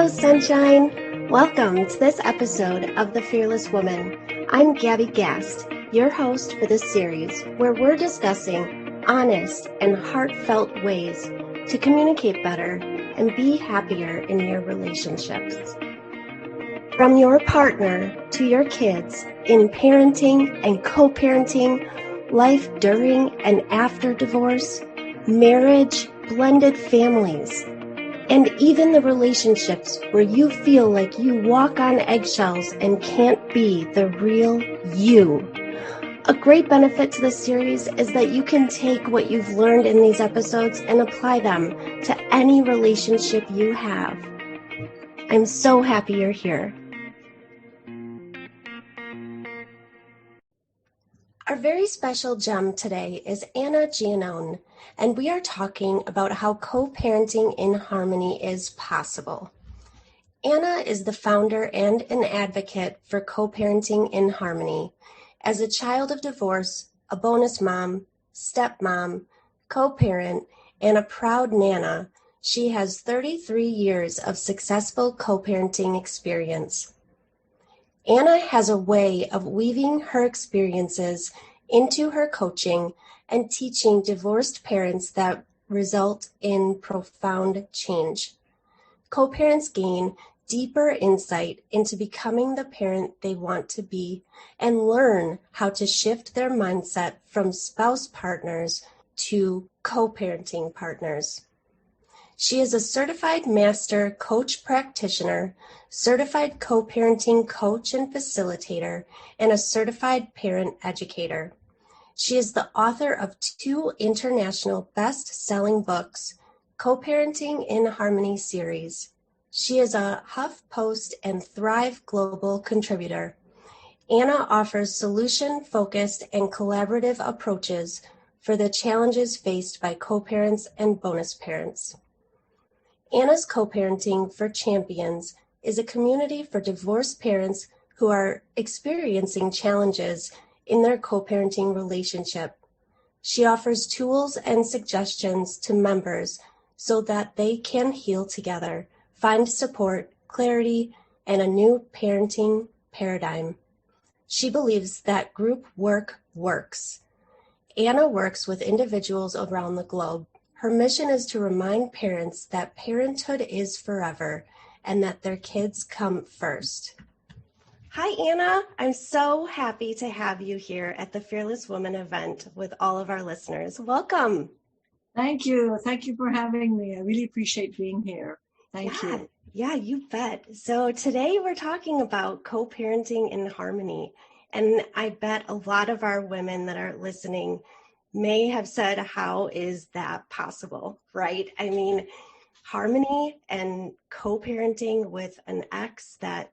Hello, sunshine. Welcome to this episode of The Fearless Woman. I'm Gabby Gast, your host for this series where we're discussing honest and heartfelt ways to communicate better and be happier in your relationships. From your partner to your kids, in parenting and co-parenting, life during and after divorce, marriage, blended families, and even the relationships where you feel like you walk on eggshells and can't be the real you. A great benefit to this series is that you can take what you've learned in these episodes and apply them to any relationship you have. I'm so happy you're here. Our very special gem today is Anna Giannone, and we are talking about how co-parenting in harmony is possible. Anna is the founder and an advocate for co-parenting in harmony. As a child of divorce, a bonus mom, stepmom, co-parent, and a proud nana, she has 33 years of successful co-parenting experience. Anna has a way of weaving her experiences into her coaching and teaching divorced parents that result in profound change. Co-parents gain deeper insight into becoming the parent they want to be and learn how to shift their mindset from spouse partners to co-parenting partners. She is a certified master coach practitioner, certified co-parenting coach and facilitator, and a certified parent educator. She is the author of 2 international best-selling books, Co-Parenting in Harmony series. She is a HuffPost and Thrive Global contributor. Anna offers solution-focused and collaborative approaches for the challenges faced by co-parents and bonus parents. Anna's Co-Parenting for Champions is a community for divorced parents who are experiencing challenges in their co-parenting relationship. She offers tools and suggestions to members so that they can heal together, find support, clarity, and a new parenting paradigm. She believes that group work works. Anna works with individuals around the globe. Her mission is to remind parents that parenthood is forever and that their kids come first. Hi, Anna. I'm so happy to have you here at the Fearless Woman event with all of our listeners. Welcome. Thank you. Thank you for having me. I really appreciate being here. Thank you. Yeah, you bet. So today we're talking about co-parenting in harmony. And I bet a lot of our women that are listening may have said, how is that possible, right? I mean, harmony and co-parenting with an ex that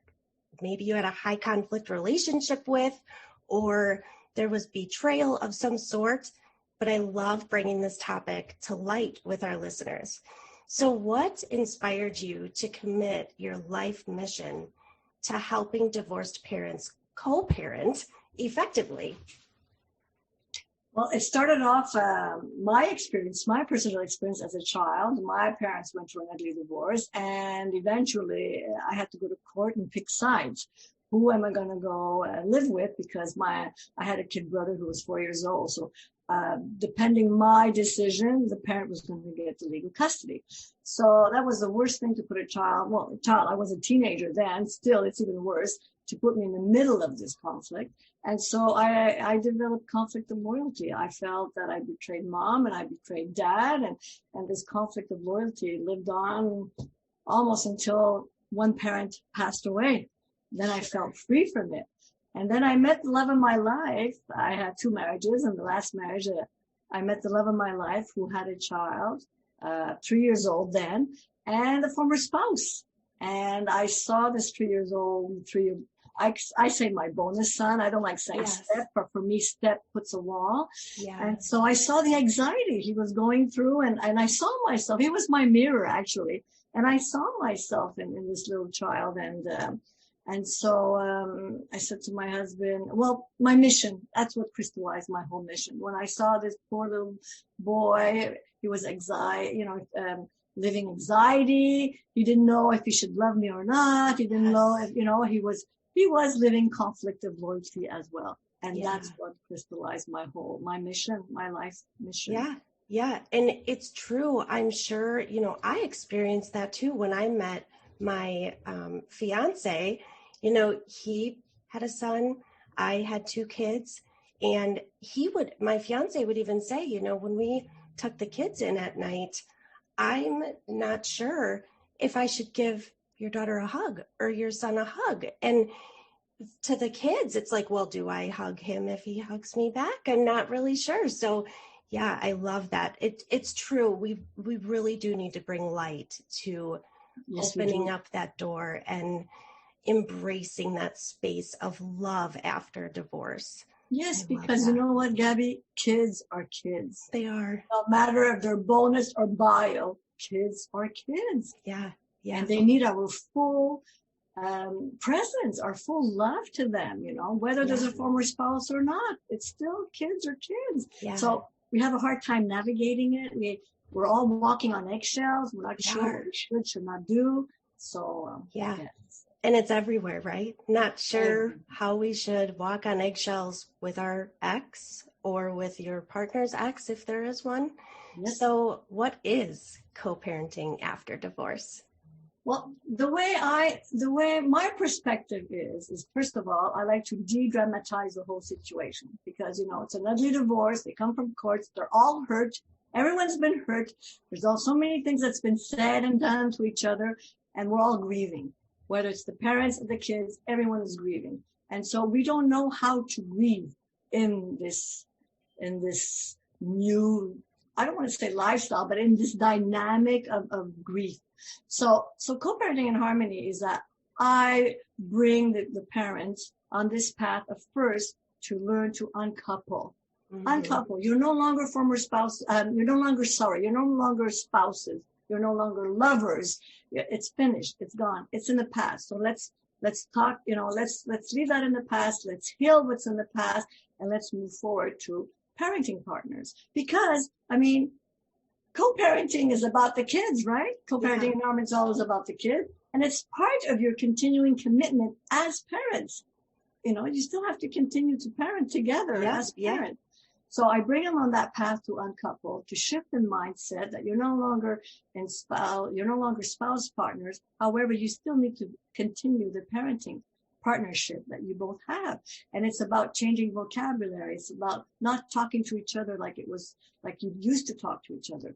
maybe you had a high conflict relationship with, or there was betrayal of some sort. But I love bringing this topic to light with our listeners. So what inspired you to commit your life mission to helping divorced parents co-parent effectively? Well, it started off my personal experience as a child. My parents went through an ugly divorce, and eventually I had to go to court and pick sides. Who am I going to go live with? Because I had a kid brother who was 4 years old. So depending my decision, the parent was going to get the legal custody. So that was the worst thing to put I was a teenager then. Still, it's even worse to put me in the middle of this conflict. And so I developed conflict of loyalty. I felt that I betrayed mom and I betrayed dad, and this conflict of loyalty lived on almost until one parent passed away. Then I felt free from it. And then I met the love of my life. I had 2 marriages, and the last marriage, I met the love of my life who had a child, 3 years old then, and a former spouse. And I saw this 3 years old, I say my bonus son. I don't like saying step, but for me, step puts a wall. Yeah. And so I saw the anxiety he was going through, and I saw myself. He was my mirror, actually. And I saw myself in this little child. And so I said to my husband, well, my mission, that's what crystallized my whole mission. When I saw this poor little boy, he was living anxiety. He didn't know if he should love me or not. He didn't know if, he was living conflict of loyalty as well. And that's what crystallized my mission, my life's mission. Yeah. Yeah. And it's true. I'm sure, I experienced that too when I met my fiance. He had a son, I had 2 kids, and my fiance would even say, when we tuck the kids in at night, I'm not sure if I should give your daughter a hug or your son a hug. And to the kids, it's like, well, do I hug him if he hugs me back? I'm not really sure. So yeah, I love that. It's true. We really do need to bring light to opening up that door and embracing that space of love after divorce. Yes, because you know what, Gabby? Kids are kids. They are. No matter if they're bonus or bio, kids are kids. Yeah. Yeah. And they need our full presence, our full love to them, whether there's a former spouse or not. It's still kids are kids. Yeah. So we have a hard time navigating it. We're all walking on eggshells. We're not sure what we should not do. So yes. And it's everywhere, right? Not sure how we should walk on eggshells with our ex or with your partner's ex, if there is one. Yes. So what is co-parenting after divorce? Well, the way my perspective is first of all, I like to de-dramatize the whole situation because, it's an ugly divorce. They come from courts. They're all hurt. Everyone's been hurt. There's all so many things that's been said and done to each other, and we're all grieving. Whether it's the parents or the kids, everyone is grieving. And so we don't know how to grieve in this new, I don't want to say lifestyle, but in this dynamic of grief. So co-parenting in harmony is that I bring the parents on this path of first to learn to uncouple. Mm-hmm. Uncouple. You're no longer former spouse. You're no longer spouses. You're no longer lovers. It's finished. It's gone. It's in the past. So let's talk, let's leave that in the past. Let's heal what's in the past and let's move forward to parenting partners. Because, co-parenting is about the kids, right? Co-parenting in harmony is always about the kid. And it's part of your continuing commitment as parents. You still have to continue to parent together as parents. So I bring them on that path to uncouple, to shift the mindset that you're no longer spouse partners. However, you still need to continue the parenting partnership that you both have. And it's about changing vocabulary. It's about not talking to each other like you used to talk to each other.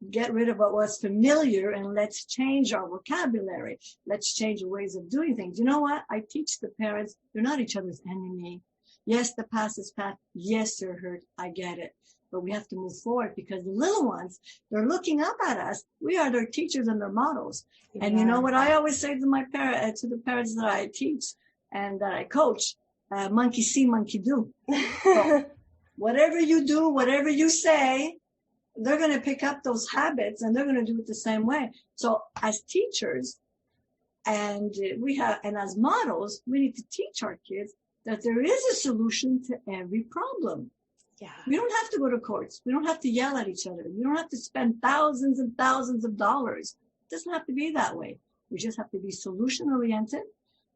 Get rid of what was familiar and let's change our vocabulary. Let's change the ways of doing things. You know what? I teach the parents, you're not each other's enemy. Yes, the past is past. Yes, they're hurt. I get it. But we have to move forward because the little ones, they're looking up at us. We are their teachers and their models. Yeah. And you know what I always say to to the parents that I teach and that I coach, monkey see, monkey do. So whatever you do, whatever you say, they're going to pick up those habits and they're going to do it the same way. So as teachers and as models, we need to teach our kids that there is a solution to every problem. Yeah. We don't have to go to courts. We don't have to yell at each other. We don't have to spend thousands and thousands of dollars. It doesn't have to be that way. We just have to be solution oriented.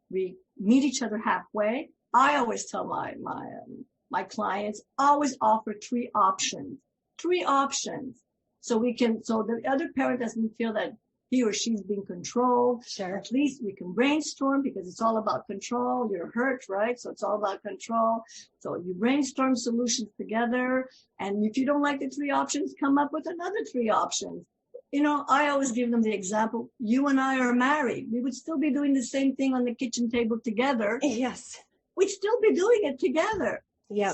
We meet each other halfway. I always tell my clients, always offer 3 options. 3 options. So the other parent doesn't feel that he or she's being controlled. Sure. At least we can brainstorm because it's all about control. You're hurt, right? So it's all about control. So you brainstorm solutions together. And if you don't like the 3 options, come up with another 3 options. I always give them the example. You and I are married. We would still be doing the same thing on the kitchen table together. Yes. We'd still be doing it together. Yeah.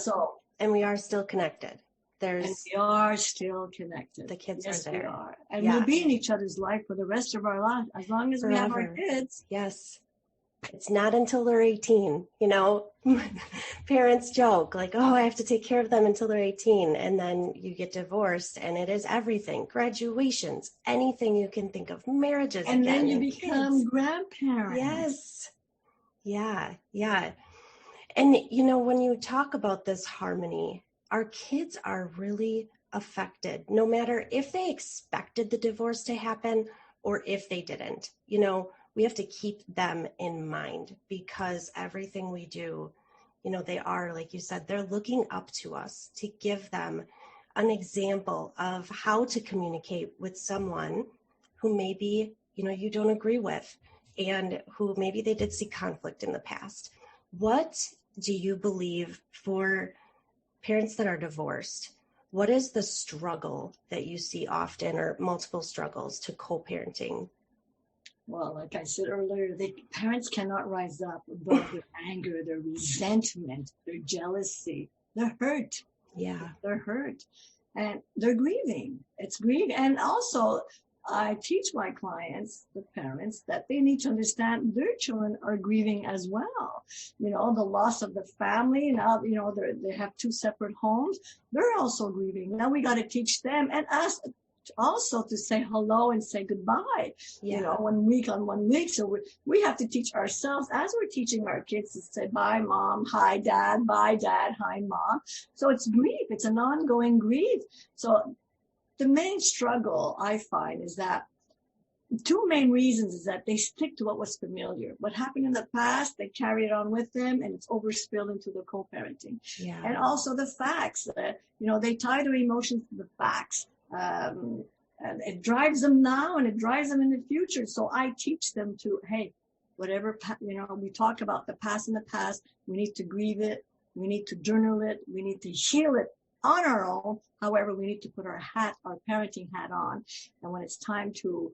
And we are still connected. And we are still connected. The kids are there. We are. And we'll be in each other's life for the rest of our life, as long as we have our kids. Yes. It's not until they're 18, Parents joke like, oh, I have to take care of them until they're 18. And then you get divorced and it is everything. Graduations, anything you can think of, marriages. And then you become grandparents. Yes. Yeah. Yeah. And, when you talk about this harmony, our kids are really affected, no matter if they expected the divorce to happen or if they didn't. We have to keep them in mind, because everything we do, they are, like you said, they're looking up to us to give them an example of how to communicate with someone who maybe, you don't agree with, and who maybe they did see conflict in the past. What do you believe for parents that are divorced? What is the struggle that you see often, or multiple struggles to co-parenting? Well, like I said earlier, parents cannot rise up above their anger, their resentment, their jealousy. They're hurt. Yeah. They're hurt. And they're grieving. It's grieving. And also, I teach my clients, the parents, that they need to understand their children are grieving as well. The loss of the family. Now, they have two separate homes. They're also grieving. Now we got to teach them and us also to say hello and say goodbye. Yeah. 1 week on 1 week. So we have to teach ourselves as we're teaching our kids to say bye mom, hi dad, bye dad, hi mom. So it's grief. It's an ongoing grief. So the main struggle I find is that two main reasons is that they stick to what was familiar. What happened in the past, they carry it on with them, and it's overspilled into the co-parenting. Yeah. And also the facts that, they tie their emotions to the facts. And it drives them now and it drives them in the future. So I teach them to, hey, whatever, we talk about the past in the past, we need to grieve it. We need to journal it. We need to heal it on our own. However, we need to put our parenting hat on. And when it's time to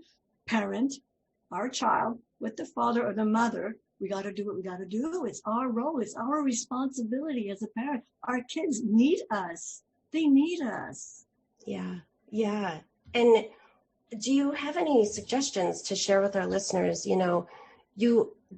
parent our child with the father or the mother, we got to do what we got to do. It's our role. It's our responsibility as a parent. Our kids need us. They need us. Yeah. Yeah. And do you have any suggestions to share with our listeners?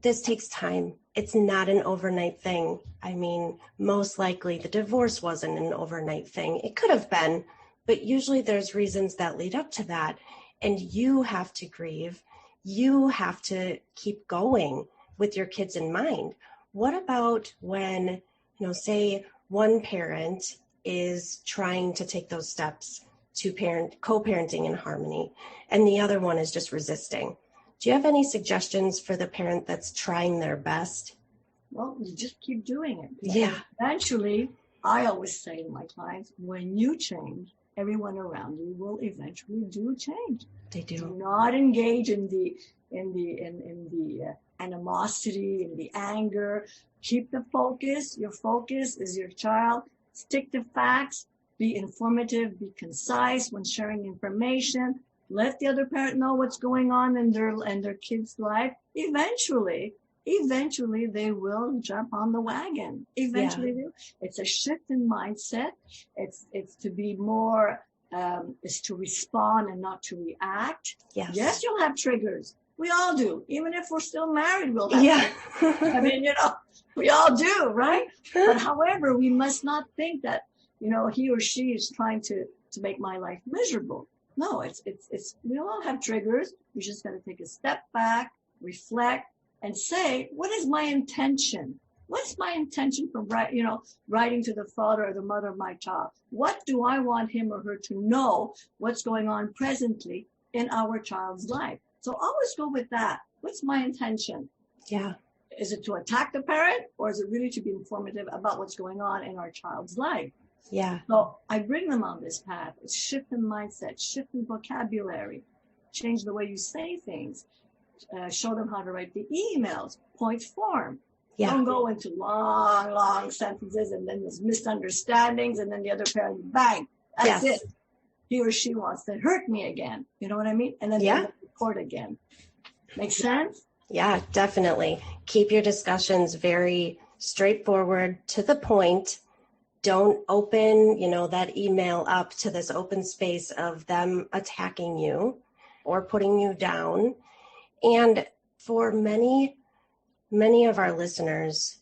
This takes time. It's not an overnight thing. I mean, most likely the divorce wasn't an overnight thing. It could have been, but usually there's reasons that lead up to that. And you have to grieve. You have to keep going with your kids in mind. What about when, say one parent is trying to take those steps to co-parenting in harmony, and the other one is just resisting? Do you have any suggestions for the parent that's trying their best? Well, you just keep doing it. Yeah. Eventually, I always say to my clients, when you change, everyone around you will eventually do change. They do. Do not engage in the animosity, in the anger. Keep the focus. Your focus is your child. Stick to facts. Be informative, be concise when sharing information. Let the other parent know what's going on in their kid's life. Eventually they will jump on the wagon. It's a shift in mindset. It's to be more, is to respond and not to react. Yes, you'll have triggers. We all do. Even if we're still married, we'll have triggers. I mean, we all do, right? But however, we must not think that, he or she is trying to make my life miserable. No, it's we all have triggers. We just got to take a step back, reflect, and say, what is my intention? What's my intention from writing to the father or the mother of my child? What do I want him or her to know what's going on presently in our child's life? So always go with that. What's my intention? Yeah. Is it to attack the parent, or is it really to be informative about what's going on in our child's life? Yeah. So I bring them on this path. It's shift in mindset, shift in vocabulary, change the way you say things, show them how to write the emails, point form. Yeah. Don't go into long sentences and then there's misunderstandings and then the other parent, bang, that's it. He or she wants to hurt me again. You know what I mean? And then they report again. Make sense? Yeah, definitely. Keep your discussions very straightforward, to the point. Don't open, that email up to this open space of them attacking you or putting you down. And for many of our listeners,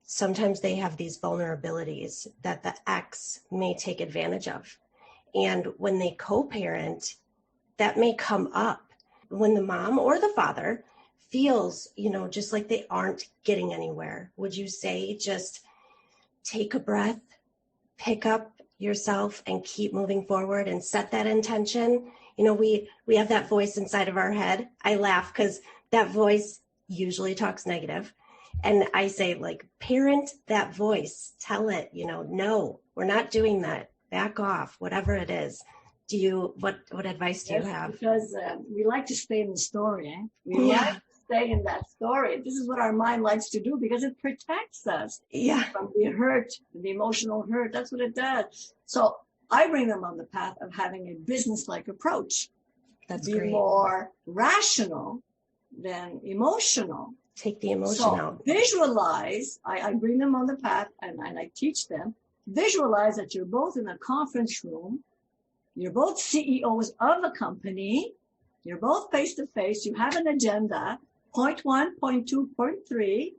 sometimes they have these vulnerabilities that the ex may take advantage of. And when they co-parent, that may come up when the mom or the father feels, just like they aren't getting anywhere. Would you say just take a breath, pick up yourself and keep moving forward and set that intention. We have that voice inside of our head. I laugh because that voice usually talks negative. And I say, like, parent that voice, tell it, no, we're not doing that. Back off, whatever it is. What advice do you have? Because we like to stay in the story. We like to stay in that story. This is what our mind likes to do because it protects us from the hurt, the emotional hurt. That's what it does. So I bring them on the path of having a business-like approach. That's Be great. more rational than emotional. Take the emotion out. Visualize. I bring them on the path and I teach them. Visualize that you're both in a conference room. You're both CEOs of a company. You're both face to face. You have an agenda, point 1, point 2, point 3,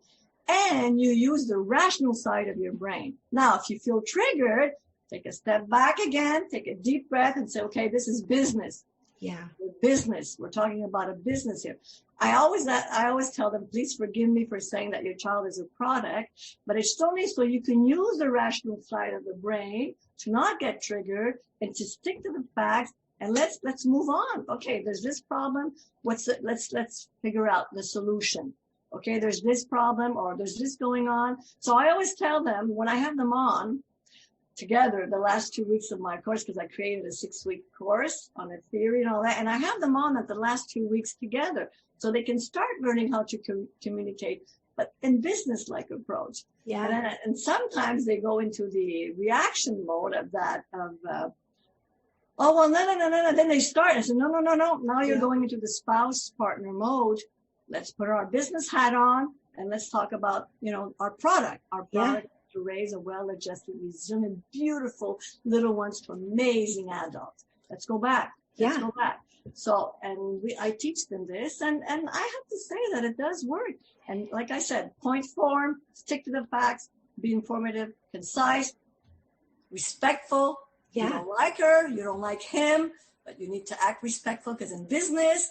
and you use the rational side of your brain. Now, if you feel triggered, take a step back again, take a deep breath and say, okay, this is business. Yeah. Business. We're talking about a business here. I always tell them, please forgive me for saying that your child is a product, but it's only so you can use the rational side of the brain to not get triggered and to stick to the facts. And let's move on. Okay, there's this problem. Let's figure out the solution. Okay, there's this problem or there's this going on. So I always tell them when I have them on together the last 2 weeks of my course, because I created a 6-week course on a theory and all that, and I have them on at the last 2 weeks together so they can start learning how to communicate, but in business-like approach. Yeah. And sometimes they go into the reaction mode of that, oh, well, no. Then they start. I said, no. Now you're going into the spouse partner mode. Let's put our business hat on and let's talk about, our product. To raise a well-adjusted, resilient, beautiful little ones to amazing adults. Let's go back. Let's go back. So, and I teach them this, and I have to say that it does work. And like I said, point form, stick to the facts, be informative, concise, respectful. You don't like her, you don't like him, but you need to act respectful because in business,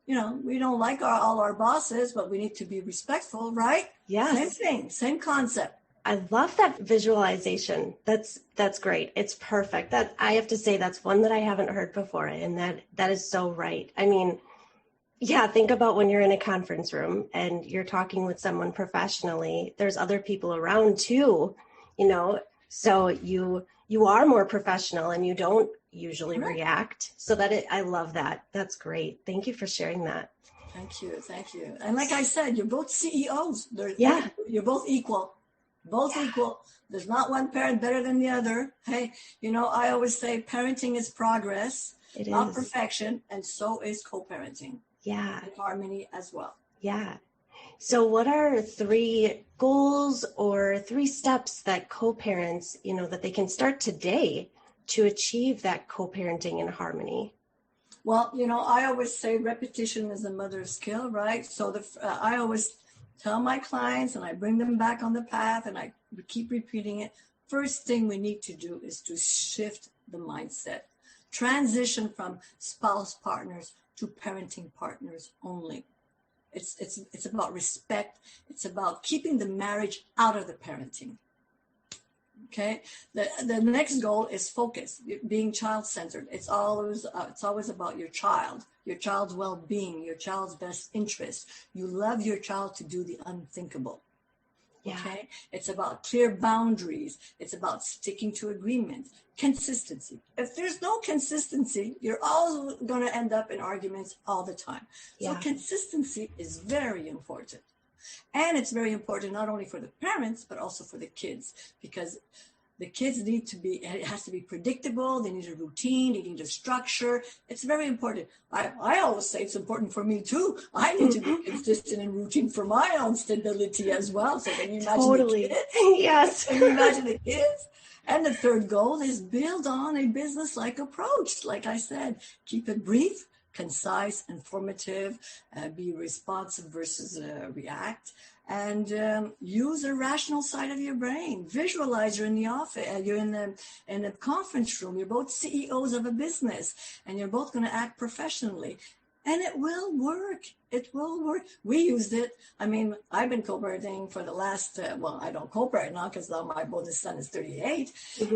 we don't like all our bosses, but we need to be respectful, right? Yes. Same thing, same concept. I love that visualization. That's great. It's perfect. That I have to say that's one that I haven't heard before, and that is so right. I mean, think about when you're in a conference room and you're talking with someone professionally. There's other people around too, so you are more professional and you don't usually react. So I love that. That's great. Thank you for sharing that. Thank you. And like I said, you're both CEOs. You're both equal. Equal. There's not one parent better than the other. Hey, I always say parenting is progress, not perfection, and so is co-parenting. Yeah. And harmony as well. Yeah. So what are 3 goals or 3 steps that co-parents, that they can start today to achieve that co-parenting in harmony? Well, I always say repetition is the mother of skill, right? So I always tell my clients and I bring them back on the path and I keep repeating it. First thing we need to do is to shift the mindset, transition from spouse partners to parenting partners only. It's about respect. It's about keeping the marriage out of the parenting. Okay. The next goal is focus, being child-centered. It's always about your child's well-being, your child's best interest. You love your child to do the unthinkable. Yeah. Okay. It's about clear boundaries. It's about sticking to agreements, consistency. If there's no consistency, you're always going to end up in arguments all the time. So consistency is very important. And it's very important not only for the parents, but also for the kids, because the kids it has to be predictable. They need a routine. They need a structure. It's very important. I always say it's important for me too. I need to be consistent and routine for my own stability as well. So can you imagine the kids? Yes. Can you imagine the kids? And the third goal is build on a business-like approach. Like I said, keep it brief, concise, informative, be responsive versus react, and use a rational side of your brain. Visualize you're in the office, you're in the conference room, you're both CEOs of a business, and you're both going to act professionally. And it will work. It will work. We used it. I mean, I've been co-parenting for the last, I don't co-parent now because now my bonus son is 38,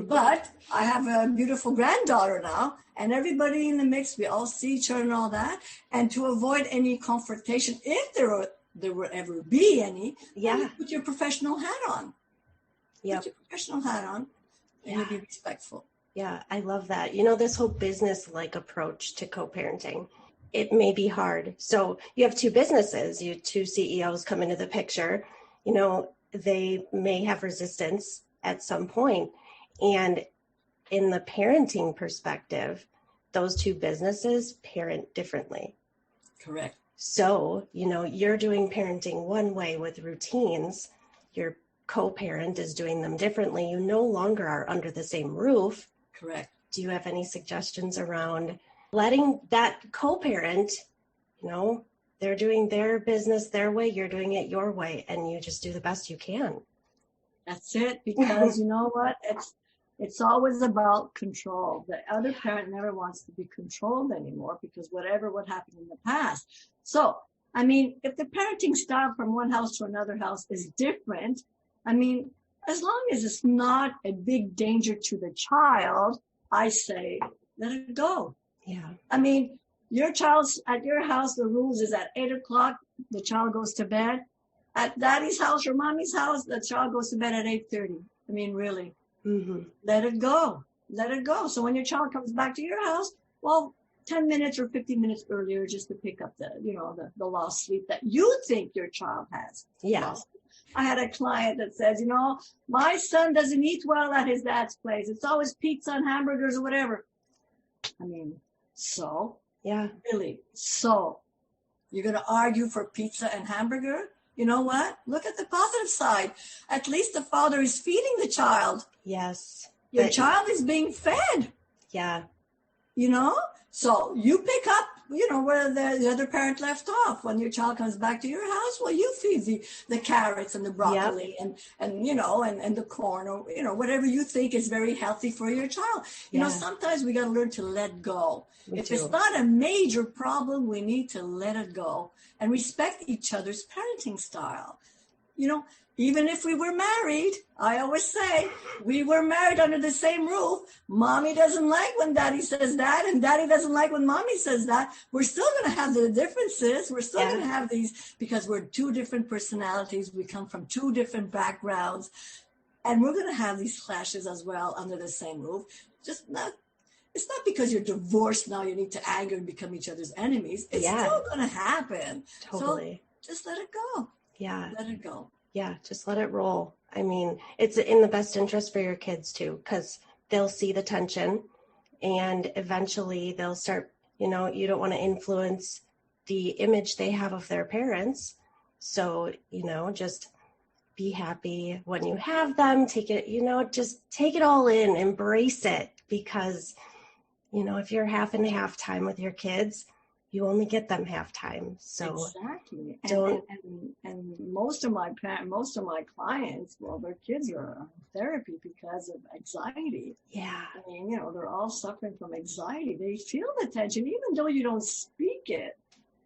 but I have a beautiful granddaughter now, and everybody in the mix, we all see each other and all that. And to avoid any confrontation, if there will ever be any, put your professional hat on. Put your professional hat on, and you be respectful. Yeah, I love that. This whole business-like approach to co-parenting, it may be hard. So you have two businesses, you two CEOs come into the picture, they may have resistance at some point. And in the parenting perspective, those two businesses parent differently. Correct. So, you're doing parenting one way with routines, your co-parent is doing them differently. You no longer are under the same roof. Correct. Do you have any suggestions around letting that co-parent, they're doing their business their way, you're doing it your way, and you just do the best you can? That's it. Because you know what? It's always about control. The other parent never wants to be controlled anymore because what happened in the past. So, I mean, if the parenting style from one house to another house is different, I mean, as long as it's not a big danger to the child, I say, let it go. Yeah. I mean, at your house, the rules is at 8:00, the child goes to bed. At daddy's house or mommy's house, the child goes to bed at 8:30. I mean, really, let it go. Let it go. So when your child comes back to your house, 10 minutes or 15 minutes earlier, just to pick up the lost sleep that you think your child has. Yeah. I had a client that says, my son doesn't eat well at his dad's place. It's always pizza and hamburgers or whatever. I mean, so? Yeah. Really? So? You're going to argue for pizza and hamburger? You know what? Look at the positive side. At least the father is feeding the child. Yes. Your child is being fed. Yeah. So you pick up, where the other parent left off. When your child comes back to your house, you feed the carrots and the broccoli and the corn or, whatever you think is very healthy for your child. Sometimes we got to learn to let go. If it's not a major problem, we need to let it go and respect each other's parenting style. Even if we were married, I always say, we were married under the same roof. Mommy doesn't like when daddy says that, and daddy doesn't like when mommy says that. We're still going to have the differences. We're still going to have these because we're two different personalities. We come from two different backgrounds, and we're going to have these clashes as well under the same roof. It's not because you're divorced now you need to anger and become each other's enemies. It's still going to happen. Totally. So just let it go. Yeah. Let it go. Yeah, just let it roll. I mean, it's in the best interest for your kids too, because they'll see the tension and eventually they'll start, you don't want to influence the image they have of their parents. So, just be happy when you have them, take it, just take it all in, embrace it, because, if you're half and half time with your kids, you only get them half time. So exactly. And most of my clients, their kids are on therapy because of anxiety. Yeah. I mean, they're all suffering from anxiety. They feel the tension, even though you don't speak it.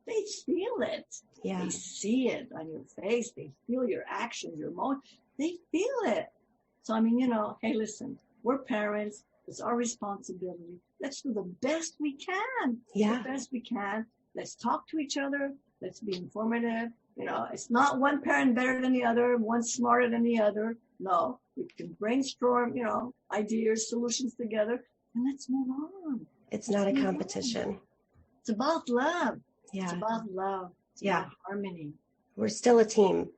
They feel it. Yeah. They see it on your face. They feel your actions, your emotions. They feel it. So, I mean, hey, listen, we're parents. It's our responsibility. Let's do the best we can. Yeah. The best we can. Let's talk to each other. Let's be informative. It's not one parent better than the other, one smarter than the other. No, we can brainstorm, ideas, solutions together, and let's move on. It's not a competition. It's about love. Yeah. It's about love. It's about harmony. We're still a team.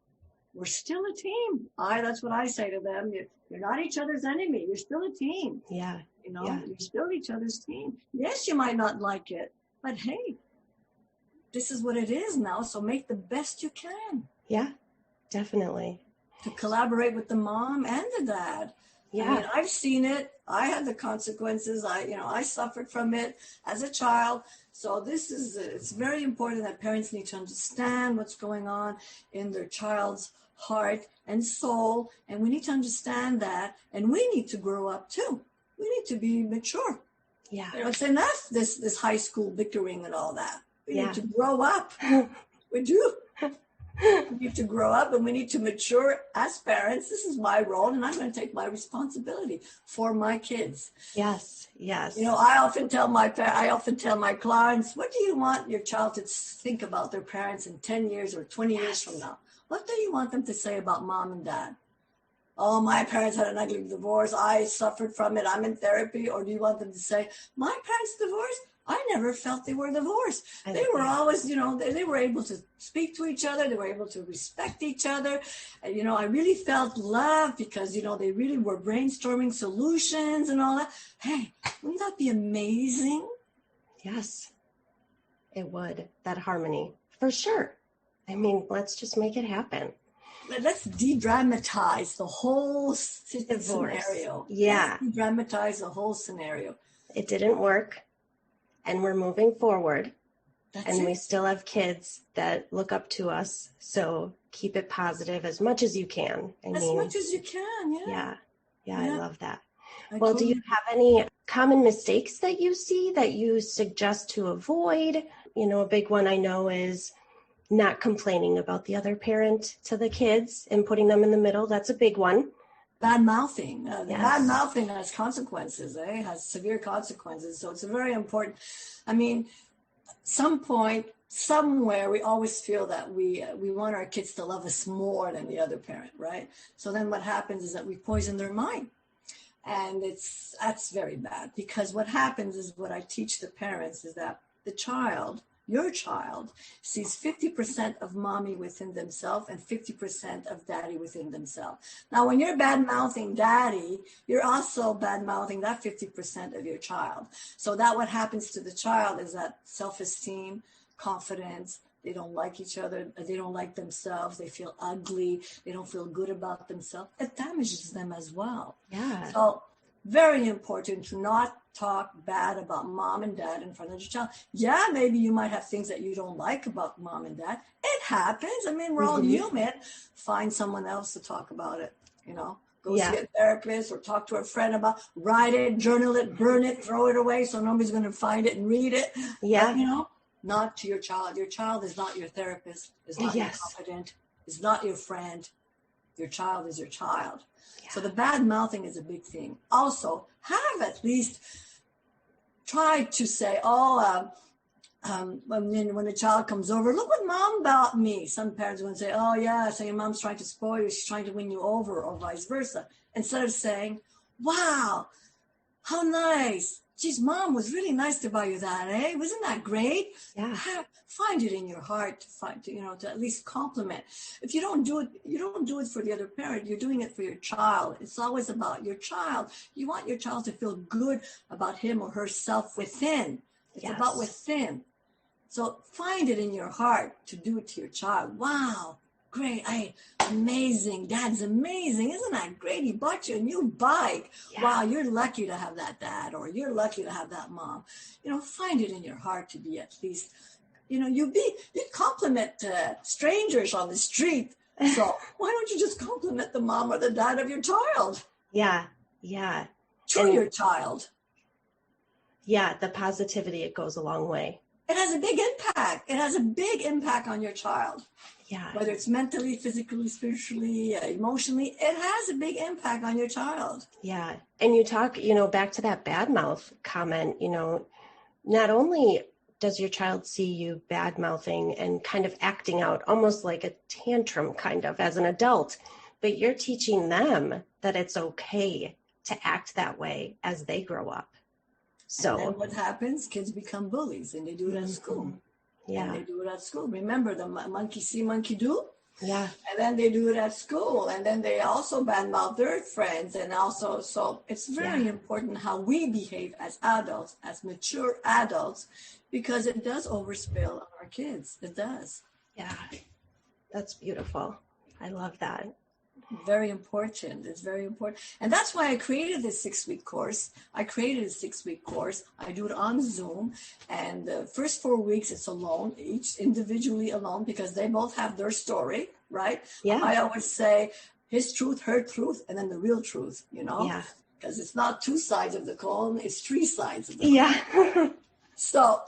We're still a team. That's what I say to them. You're not each other's enemy. You're still a team. Yeah. You're still each other's team. Yes, you might not like it, but hey, this is what it is now. So make the best you can. Yeah, definitely. To collaborate with the mom and the dad. Yeah. I mean, I've seen it. I had the consequences. I suffered from it as a child. So it's very important that parents need to understand what's going on in their child's heart and soul. And we need to understand that. And we need to grow up too. We need to be mature. Yeah. It's enough, this high school bickering and all that. We need to grow up. We do. We need to grow up and we need to mature as parents. This is my role, and I'm going to take my responsibility for my kids. Yes, yes. I often tell my clients, what do you want your child to think about their parents in 10 years or 20 years from now? What do you want them to say about mom and dad? Oh, my parents had an ugly divorce. I suffered from it. I'm in therapy. Or do you want them to say, my parents divorced? I never felt they were divorced. They were always, they were able to speak to each other. They were able to respect each other. And, I really felt love because, they really were brainstorming solutions and all that. Hey, wouldn't that be amazing? Yes, it would. That harmony, for sure. I mean, let's just make it happen. Let's de-dramatize the whole scenario. Yeah. Let's de-dramatize the whole scenario. It didn't work. And we're moving forward. We still have kids that look up to us. So keep it positive as much as you can. Much as you can, yeah. Yeah, I love that. Do you have any common mistakes that you see that you suggest to avoid? A big one I know is not complaining about the other parent to the kids and putting them in the middle. That's a big one. Bad mouthing. Bad mouthing has consequences, has severe consequences. So it's very important. I mean, some point, somewhere, we always feel that we want our kids to love us more than the other parent, right? So then what happens is that we poison their mind. And that's very bad, because what happens is, what I teach the parents is that your child sees 50% of mommy within themselves and 50% of daddy within themselves. Now, when you're bad-mouthing daddy, you're also bad-mouthing that 50% of your child. So that what happens to the child is that self-esteem, confidence, they don't like each other, they don't like themselves, they feel ugly, they don't feel good about themselves. It damages them as well. Yeah. So very important to not talk bad about mom and dad in front of your child. Yeah, maybe you might have things that you don't like about mom and dad. It happens. I mean, we're all human. Find someone else to talk about it, Go see a therapist or talk to a friend about, write it, journal it, burn it, throw it away so nobody's going to find it and read it. Yeah. But, not to your child. Your child is not your therapist, is not your confidant, is not your friend. Your child is your child. Yeah. So the bad mouthing is a big thing. Also, have at least tried to say, when the child comes over, look what mom bought me. Some parents would say, oh yeah, so your mom's trying to spoil you, she's trying to win you over, or vice versa. Instead of saying, wow, how nice. Geez, mom was really nice to buy you that, eh? Wasn't that great? Yeah. Find it in your heart to at least compliment. If you don't do it, you don't do it for the other parent. You're doing it for your child. It's always about your child. You want your child to feel good about him or herself within. It's about within. So find it in your heart to do it to your child. Wow, great. Amazing. Dad's amazing. Isn't that great? He bought you a new bike. Yeah. Wow, you're lucky to have that dad, or you're lucky to have that mom. Find it in your heart to be at least, you compliment strangers on the street. So why don't you just compliment the mom or the dad of your child? Yeah, yeah. To your child. Yeah, the positivity, it goes a long way. It has a big impact. It has a big impact on your child. Yeah. Whether it's mentally, physically, spiritually, emotionally, it has a big impact on your child. Yeah. And you talk, back to that bad mouth comment, not only does your child see you bad mouthing and kind of acting out almost like a tantrum kind of as an adult, but you're teaching them that it's okay to act that way as they grow up. So and then what happens? Kids become bullies, and they do it at school. Yeah. And they do it at school. Remember the monkey see, monkey do? Yeah. And then they do it at school. And then they also badmouth their friends. And also, so it's very important how we behave as adults, as mature adults, because it does overspill on our kids. It does. Yeah. That's beautiful. I love that. Very important. It's very important. And that's why I created this 6-week course. I do it on Zoom. And the first 4 weeks, it's alone, each individually alone, because they both have their story, right? Yeah. I always say his truth, her truth, and then the real truth, Yeah. Because it's not 2 sides of the coin, it's 3 sides of the coin. Yeah. So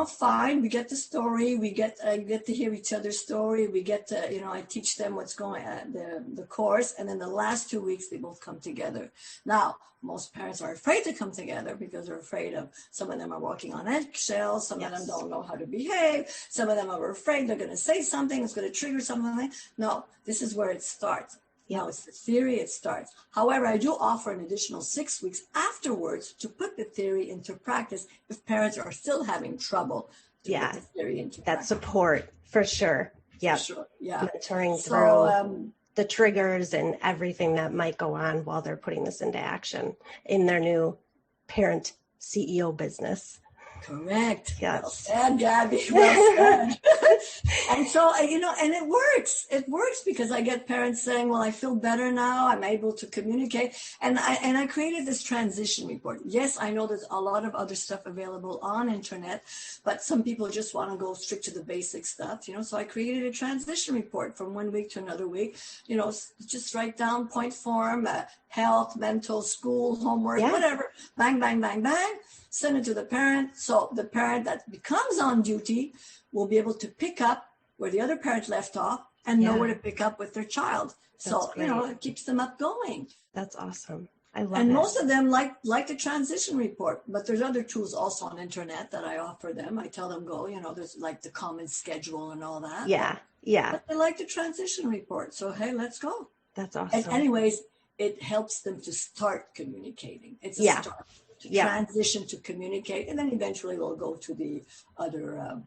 Fine. We get the story. I get to hear each other's story. We get to, I teach them what's going on, the course. And then the last 2 weeks, they both come together. Now, most parents are afraid to come together because they're afraid of, some of them are walking on eggshells. Some of them don't know how to behave. Some of them are afraid they're going to say something. It's going to trigger something. No, this is where it starts. Now it's the theory, it starts. However, I do offer an additional 6 weeks afterwards to put the theory into practice if parents are still having trouble to put the theory into that practice. Support for sure. Yeah. For sure. Yeah. Mentoring through the triggers and everything that might go on while they're putting this into action in their new parent CEO business. Correct. Yes. Well said, Gabby. Well said. And so, and it works. It works because I get parents saying, well, I feel better now. I'm able to communicate. And I created this transition report. Yes, I know there's a lot of other stuff available on internet, but some people just want to go strict to the basic stuff, so I created a transition report from 1 week to another week, just write down point form, health, mental, school, homework, whatever, bang, bang, bang, bang. Send it to the parent. So the parent that becomes on duty will be able to pick up where the other parent left off and know where to pick up with their child. So, it keeps them up going. That's awesome. I love it. And most of them like the transition report, but there's other tools also on internet that I offer them. I tell them there's like the common schedule and all that. Yeah. But they like the transition report. So, hey, let's go. That's awesome. And anyways, it helps them to start communicating. It's a start. To transition to communicate, and then eventually we'll go to the other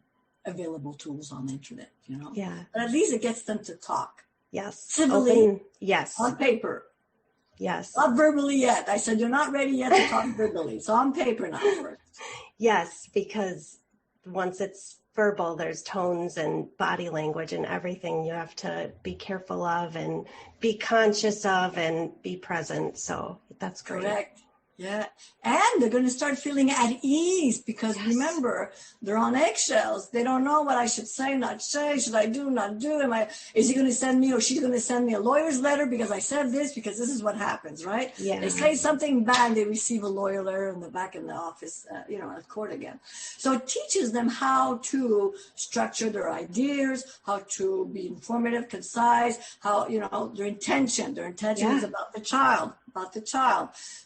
available tools on the internet, Yeah. But at least it gets them to talk. Yes. Civilly. Yes. On paper. Yes. Not verbally yet. I said, you're not ready yet to talk verbally. So on paper now first. Yes, because once it's verbal, there's tones and body language and everything you have to be careful of and be conscious of and be present. So that's great. Correct. Yeah. And they're going to start feeling at ease because remember, they're on eggshells. They don't know what I should say, not say. Should I do, not do? Is he going to send me or she's going to send me a lawyer's letter because I said this? Because this is what happens, right? Yeah. They say something bad, they receive a lawyer letter in the back in the office, at court again. So it teaches them how to structure their ideas, how to be informative, concise, how, their intention is about the child.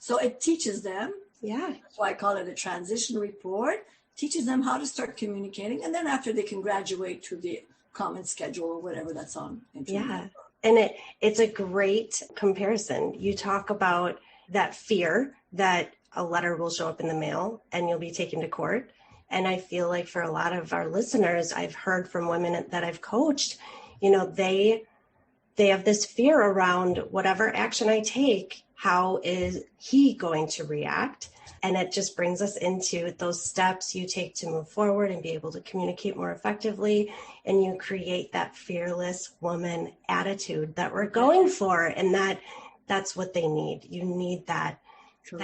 So it teaches them. Yeah. That's why I call it a transition report. Teaches them how to start communicating. And then after they can graduate to the common schedule or whatever that's on internet. Yeah. And it's a great comparison. You talk about that fear that a letter will show up in the mail and you'll be taken to court. And I feel like for a lot of our listeners, I've heard from women that I've coached, they have this fear around whatever action I take, how is he going to react? And it just brings us into those steps you take to move forward and be able to communicate more effectively. And you create that fearless woman attitude that we're going for. And that's what they need. You need that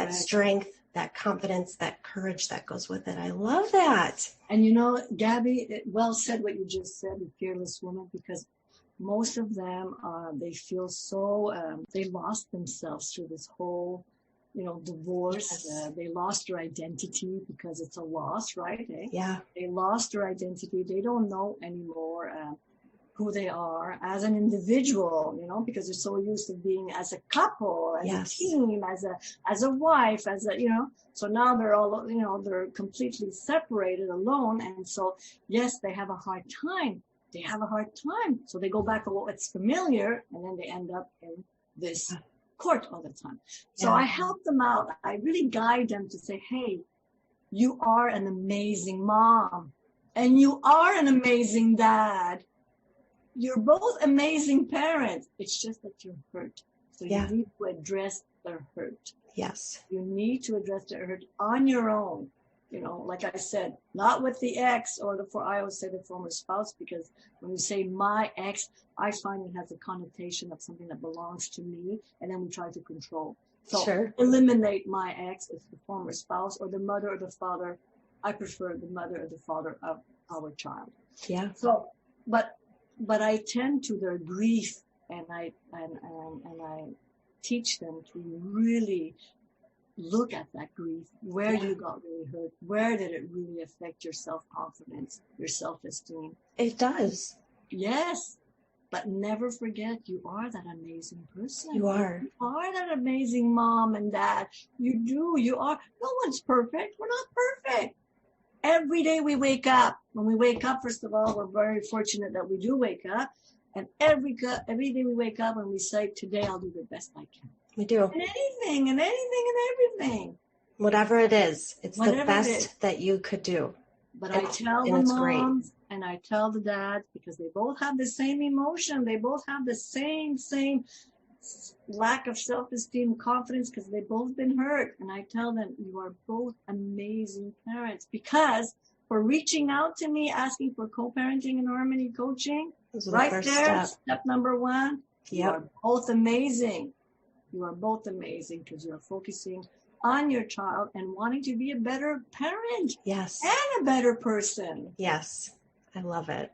strength, that confidence, that courage that goes with it. I love that. And Gabby, well said what you just said, the fearless woman, because most of them, they feel so, they lost themselves through this whole, divorce. Yes. They lost their identity because it's a loss, right? Yeah. They lost their identity. They don't know anymore who they are as an individual, because they're so used to being as a couple, as a team, as a wife, so now they're all, they're completely separated, alone. And so, yes, they have a hard time. So they go back to what's familiar, and then they end up in this court all the time. So I help them out. I really guide them to say, hey, you are an amazing mom and you are an amazing dad. You're both amazing parents. It's just that you're hurt. So you need to address their hurt. Yes. You need to address their hurt on your own. Like I said, not with the ex or I always say the former spouse, because when you say my ex, I find it has a connotation of something that belongs to me, and then we try to control. So eliminate my ex, it's the former spouse or the mother or the father. I prefer the mother or the father of our child. Yeah. So, but I tend to their grief, and I teach them to really look at that grief, where you got really hurt, where did it really affect your self-confidence, your self-esteem. It does. Yes, but never forget, you are that amazing person. You are. You are that amazing mom and dad. You are. No one's perfect. We're not perfect. Every day we wake up. When we wake up, first of all, we're very fortunate that we do wake up. And every day we wake up and we say, today I'll do the best I can. We do. And everything. Whatever it is, it's Whatever the best that you could do. But I tell the moms and I tell the dads, because they both have the same emotion. They both have the same lack of self-esteem, confidence, because they've both been hurt. And I tell them, you are both amazing parents, because for reaching out to me, asking for co-parenting and harmony coaching, right there, step number one, you are both amazing. You are both amazing because you are focusing on your child and wanting to be a better parent. Yes. And a better person. Yes. I love it.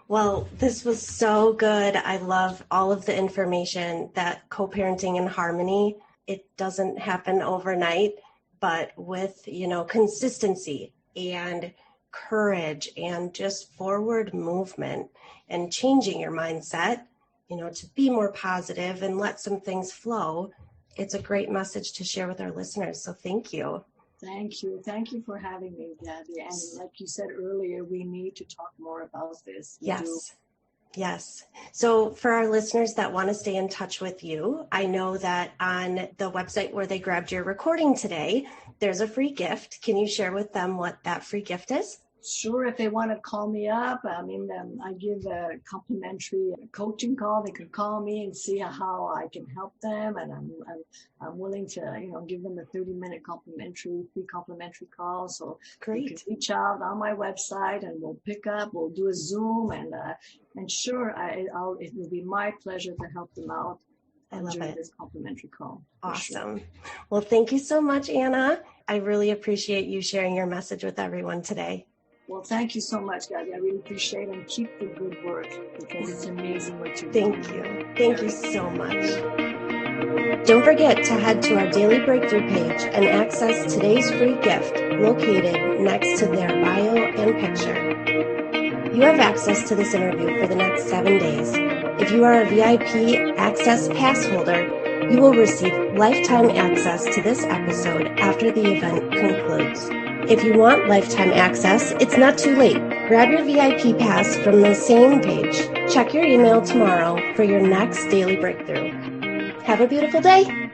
Well, this was so good. I love all of the information that co-parenting in harmony, it doesn't happen overnight, but with, consistency and courage and just forward movement and changing your mindset, to be more positive and let some things flow. It's a great message to share with our listeners. So thank you. Thank you. Thank you for having me, Gabby. And like you said earlier, we need to talk more about this. Yes. So for our listeners that want to stay in touch with you, I know that on the website where they grabbed your recording today, there's a free gift. Can you share with them what that free gift is? Sure. If they want to call me up, I give a complimentary coaching call. They can call me and see how I can help them. And I'm willing to, give them a 30-minute free complimentary call. So great. You can reach out on my website and we'll do a Zoom and sure, it will be my pleasure to help them out. I love it. This complimentary call. Awesome. Sure. Well, thank you so much, Anna. I really appreciate you sharing your message with everyone today. Well, thank you so much, Gabby. I really appreciate it, and keep the good work because it's amazing what you're doing. Thank you. Thank you so much. Don't forget to head to our Daily Breakthrough page and access today's free gift located next to their bio and picture. You have access to this interview for the next 7 days. If you are a VIP Access Pass holder, you will receive lifetime access to this episode after the event concludes. If you want lifetime access, it's not too late. Grab your VIP pass from the same page. Check your email tomorrow for your next Daily Breakthrough. Have a beautiful day.